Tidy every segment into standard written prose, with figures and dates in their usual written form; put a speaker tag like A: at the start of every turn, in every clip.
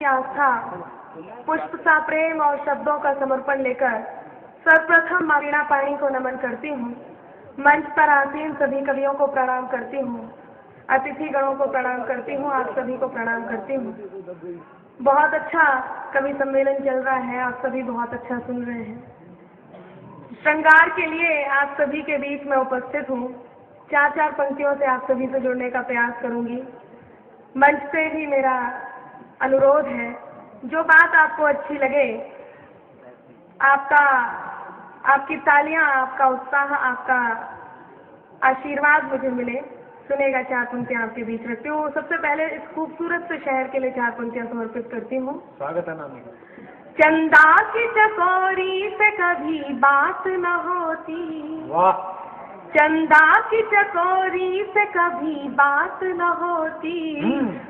A: आस्था, पुष्प सा प्रेम और शब्दों का समर्पण लेकर सर्वप्रथम मां वीणा पाणी को नमन करती हूँ। मंच पर आसीन सभी कवियों को प्रणाम करती हूँ, अतिथि गणों को प्रणाम करती हूँ, आप सभी को प्रणाम करती हूँ। बहुत अच्छा कवि सम्मेलन चल रहा है, आप सभी बहुत अच्छा सुन रहे हैं। श्रृंगार के लिए आप सभी के बीच में उपस्थित हूँ। चार पंक्तियों से आप सभी से जुड़ने का प्रयास करूंगी। मंच से भी मेरा अनुरोध है, जो बात आपको अच्छी लगे, आपकी तालियां, आपका उत्साह, आपका आशीर्वाद मुझे मिले, सुनेगा। चार पंक्तियां आपके बीच रखती हूँ। सबसे पहले इस खूबसूरत से शहर के लिए चार पंक्तियां समर्पित करती हूँ।
B: स्वागत है नानी।
A: चंदा की चकोरी से कभी बात न होती,
B: वाह।
A: चंदा की चकोरी से कभी बात न होती,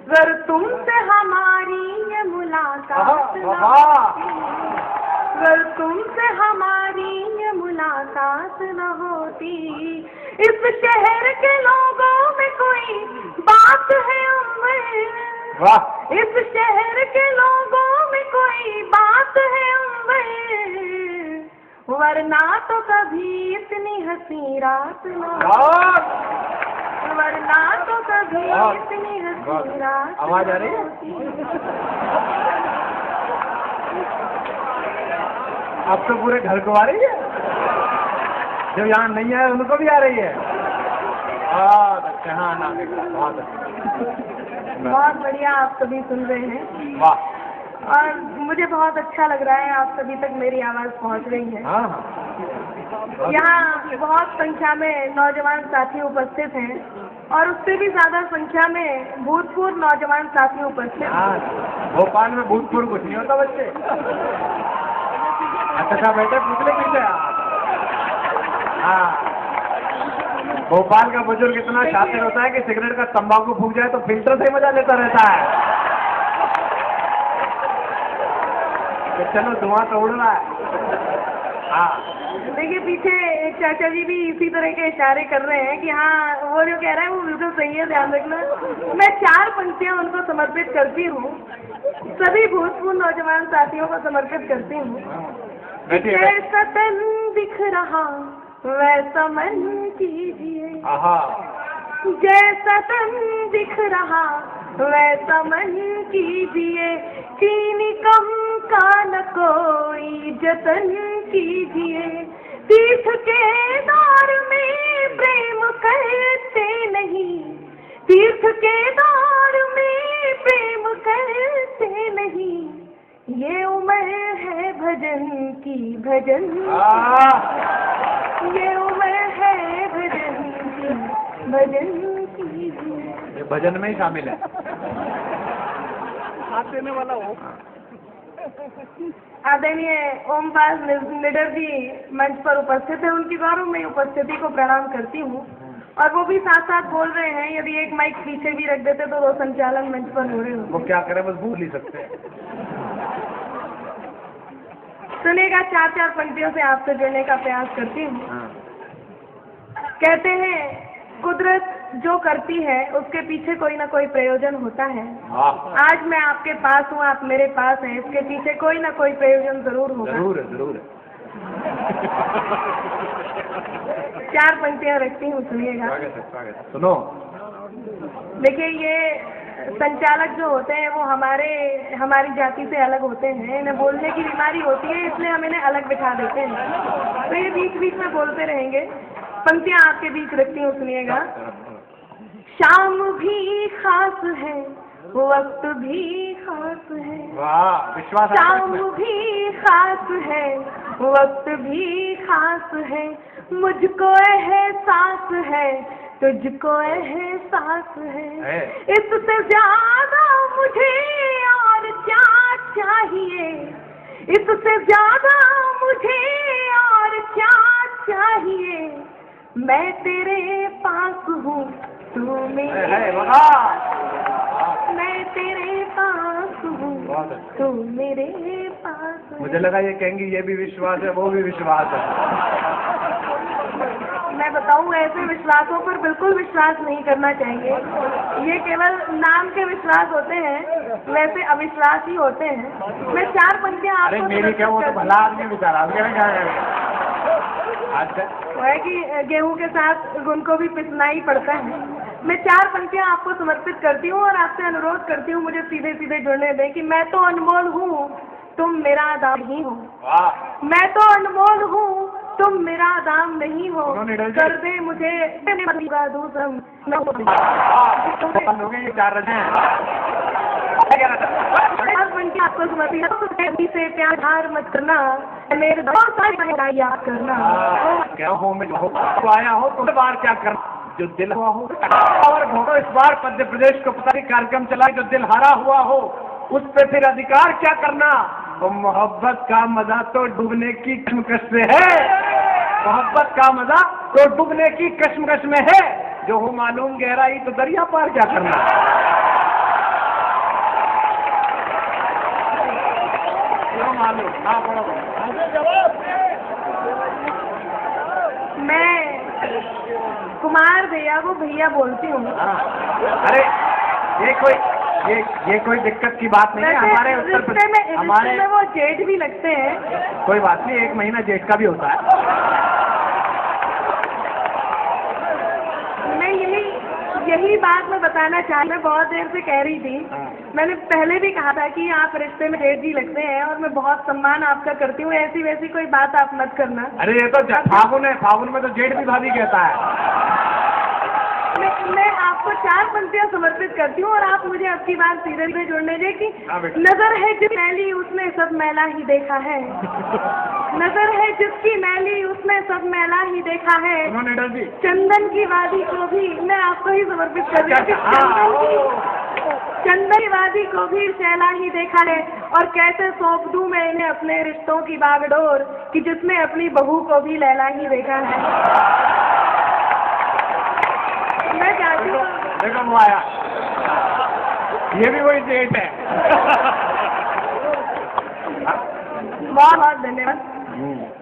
A: अगर तुमसे हमारी ये मुलाकात न होती, अगर तुमसे हमारी ये मुलाकात न होती। इस शहर के लोगों में कोई बात है अम्बर,
B: वाह।
A: इस शहर के लोगों में कोई बात है अम्बर, वरना तो कभी इतनी हंसी रात न होती, वरना तो कभी इतनी हंसी रात।
B: आवाज आ रही है? अब तो पूरे घर को आ रही है, जो यहाँ नहीं है उनको भी आ रही है। बहुत अच्छा। हाँ ना, बहुत अच्छा,
A: बहुत बढ़िया, आप सभी सुन रहे हैं।
B: वाह।
A: और मुझे बहुत अच्छा लग रहा है, आप सभी तक मेरी आवाज पहुंच रही है।
B: हाँ हाँ।
A: यहाँ बहुत संख्या में नौजवान साथी उपस्थित हैं और उससे भी ज्यादा संख्या में भूतपूर्व नौजवान साथी उपस्थित हैं।
B: भोपाल में भूतपूर्व कुछ नहीं होता बच्चे। अच्छा बेटे पूछले पीछे। हाँ, भोपाल का बुजुर्ग इतना शातिर होता है कि सिगरेट का तंबाकू फूक जाए तो फिल्टर से ही मजा लेता रहता है। चलो धुआं तो उड़ रहा है। हाँ,
A: देखिए पीछे एक चाचा जी भी इसी तरह के इशारे कर रहे हैं कि हाँ, वो जो कह रहा है वो बिल्कुल सही है, ध्यान रखना। मैं चार पंक्तियां उनको समर्पित करती हूँ, सभी भूतपूर्व नौजवान साथियों को समर्पित करती हूँ। जैसा तन दिख रहा वैसा मन कीजिए, जैसा तन दिख रहा वैसा मन कीजिए, चीनी कम का न कोई जतन कीजिए। तीर्थ के दौर में प्रेम करते नहीं, तीर्थ के दौर में प्रेम करते नहीं, ये उम्र है भजन की, भजन ये उम्र है भजन की, भजन कीजिए।
B: ये भजन में ही शामिल है।
C: हाथ देने वाला हो।
A: आदरणीय ओमपाल निडर जी मंच पर उपस्थित है, उनकी गौरव में उपस्थिति को प्रणाम करती हूँ। और वो भी साथ साथ बोल रहे हैं, यदि एक माइक पीछे भी रख देते तो वो संचालन मंच पर हो रहे हो।
B: वो क्या करे, बस भूल ही सकते हैं।
A: सुनेगा। चार पंक्तियों से आपसे जुड़ने का प्रयास करती हूँ। कहते हैं कुदरत जो करती है उसके पीछे कोई ना कोई प्रयोजन होता है। आज मैं आपके पास हूँ, आप मेरे पास हैं, इसके पीछे कोई ना कोई प्रयोजन जरूर होगा।
B: जरूर है, जरूर है।
A: चार पंक्तियां रखती हूँ, सुनिएगा।
B: स्वागत है। सुनो,
A: देखिए ये संचालक जो होते हैं वो हमारी जाति से अलग होते हैं, इन्हें बोलने की बीमारी होती है, इसलिए हम इन्हें अलग बिठा देते हैं, तो ये बीच बीच में बोलते रहेंगे। पंक्तियां आपके बीच रखती हूँ, सुनिएगा। शाम भी खास है, वक्त भी खास है,
B: वाह, विश्वास।
A: शाम भी खास है, वक्त भी खास है, मुझको एहसास है, तुझको एहसास है, इससे ज्यादा मुझे और क्या चाहिए, इससे ज्यादा मुझे और क्या चाहिए, मैं तेरे पास हूँ तू मेरे, मैं तेरे पास हूँ तू मेरे पास।
B: मुझे लगा ये कहेंगी ये भी विश्वास है, वो भी विश्वास है।
A: मैं मैं बताऊं, ऐसे विश्वासों पर बिल्कुल विश्वास नहीं करना चाहिए। ये केवल नाम के विश्वास होते हैं, वैसे अविश्वास ही होते हैं। मैं 4 पंक्तियां
B: अरे
A: आपको
B: मेरी क्या, वो तो भला आदमी बेचारा, अब क्या अच्छा
A: वो है कि गेहूं के साथ गुण को भी पिसना ही पड़ता है। मैं 4 पंक्तियां आपको समर्पित करती हूँ और आपसे अनुरोध करती हूँ मुझे सीधे सीधे जुड़ने दें कि मैं तो अनमोल हूँ, तुम मेरा दाम नहीं हो।
B: वाह,
A: मैं तो अनमोल हूँ, तुम मेरा दाम नहीं हो। कर दे मुझे
B: हो गए ये 4 रजे हैं।
A: आपको समर्पित से प्यार मत करना, मेरे याद करना।
B: क्या हो मैं तो आया हो तो बार क्या करना, जो दिल हुआ हो। और भोगो इस बार मध्य प्रदेश को पता नहीं कार्यक्रम चलाए, जो दिल हारा हुआ हो उस पे फिर अधिकार क्या करना। तो मोहब्बत का मजा तो डूबने की कश्मकश में है, मोहब्बत का मजा तो डूबने की कश्मकश में है, जो हो मालूम गहराई तो दरिया पार क्या करना। मालूम, हाँ
A: मैं कुमार भैया को भैया बोलती हूँ।
B: अरे ये कोई दिक्कत की बात नहीं है। हमारे उत्तर प्रदेश
A: हमारे वो जेठ भी लगते हैं।
B: कोई बात नहीं, 1 महीना जेठ का भी होता है।
A: मैं यही बात मैं बताना चाहती, मैं बहुत देर से कह रही थी। मैंने पहले भी कहा था कि आप रिश्ते में जेठ जी लगते हैं और मैं बहुत सम्मान आपका करती हूँ, ऐसी वैसी कोई बात आप मत करना।
B: अरे ये तो फागुन है, फागुन में तो जेठ भी भाभी कहता है।
A: मैं आपको 4 पंक्तियां समर्पित करती हूँ और आप मुझे अब की बात सीधे से जोड़ने दें कि नजर है जिस मैली उसने सब मैला ही देखा है। नजर है जिसकी मैली उसने सब मैला ही देखा है। चंदन की वादी को भी मैं आपको ही समर्पित कर रही हूँ। चंदन की वादी को भी शैला ही देखा है, और कैसे सौंप दूं मैं इन्हें अपने रिश्तों की बागडोर कि जिसने अपनी बहू को भी लैला ही देखा है। मैं चाहती हूँ,
B: देखो वो आया, ये भी वही जेठ है।
A: बहुत बहुत धन्यवाद।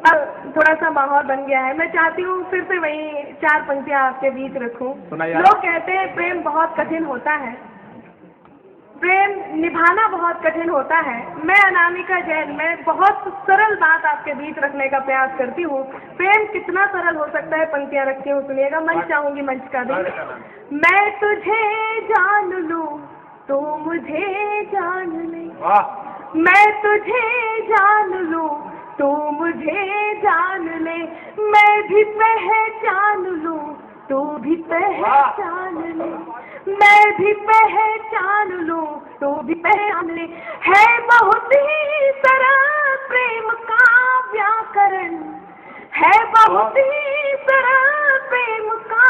A: अब थोड़ा सा माहौल बन गया है, मैं चाहती हूँ फिर से वही 4 पंक्तियां आपके बीच रखूं। लोग कहते हैं प्रेम बहुत कठिन होता है, प्रेम निभाना बहुत कठिन होता है। मैं अनामिका जैन, मैं बहुत सरल बात आपके बीच रखने का प्रयास करती हूँ। प्रेम कितना सरल हो सकता है, पंक्तियां रखती हूँ, सुनिएगा। मंच चाहूंगी, मंच का भी। मैं तुझे जान लूं तू मुझे जान ले, मैं तुझे जान लूं तू मुझे जान ले, मैं भी पहचान लूं तू भी पहचान ले, मैं भी पहचान लूं तू भी पहचान ले। है बहुत ही सरल प्रेम का व्याकरण, है बहुत ही सरल प्रेम का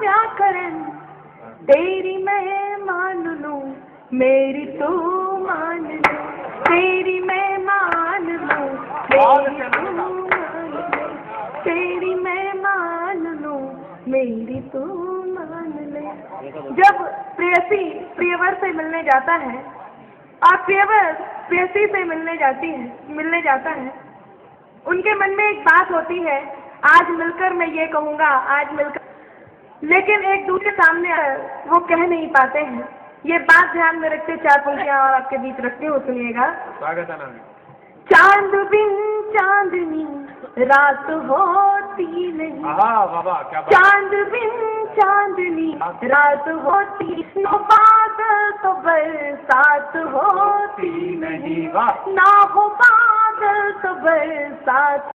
A: व्याकरण। तेरी मैं मान लूं मेरी तू मान ले, तेरी मैं मान लूं मेरी तू मान ले, तेरी मैं मान लूं मेरी तू मान ले। जब प्रेयसी प्रियवर से मिलने जाता है और प्रियवर प्रेयसी से मिलने जाता है, उनके मन में एक बात होती है, आज मिलकर मैं ये कहूँगा, आज मिलकर, लेकिन एक दूसरे सामने वो कह नहीं पाते हैं। ये बात ध्यान में रखते 4 पंक्तियां और आपके बीच रखती हूँ, सुनिएगा। चांद बिन चांदनी रात होती नहीं, चांद बिन चांदनी रात होती, न बादल तो बरसात होती नहीं, ना हो बादल तो बरसात